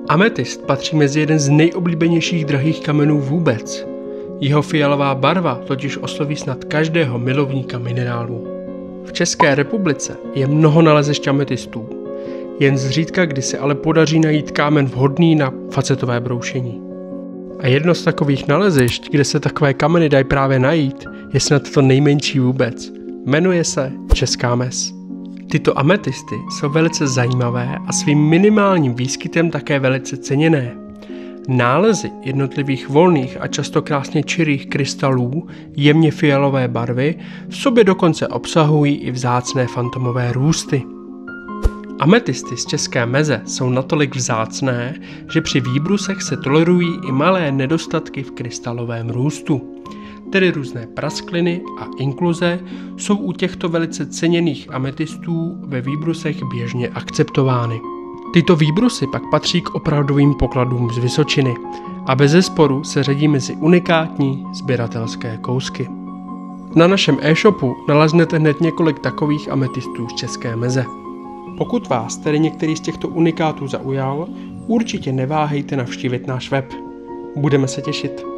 Ametist patří mezi jeden z nejoblíbenějších drahých kamenů vůbec. Jeho fialová barva totiž osloví snad každého milovníka minerálů. V České republice je mnoho nalezišť ametistů. Jen zřídka kdy se ale podaří najít kámen vhodný na facetové broušení. A jedno z takových nalezišť, kde se takové kameny dají právě najít, je snad to nejmenší vůbec. Jmenuje se Česká Mez. Tyto ametisty jsou velice zajímavé a svým minimálním výskytem také velice ceněné. Nálezy jednotlivých volných a často krásně čirých krystalů jemně fialové barvy v sobě dokonce obsahují i vzácné fantomové růsty. Ametisty z České Meze jsou natolik vzácné, že při výbrusech se tolerují i malé nedostatky v krystalovém růstu. Tedy různé praskliny a inkluze jsou u těchto velice ceněných ametistů ve výbrusech běžně akceptovány. Tyto výbrusy pak patří k opravdovým pokladům z Vysočiny a bezesporu se řadí mezi unikátní sběratelské kousky. Na našem e-shopu naleznete hned několik takových ametistů z České Meze. Pokud vás tedy některý z těchto unikátů zaujal, určitě neváhejte navštívit náš web. Budeme se těšit.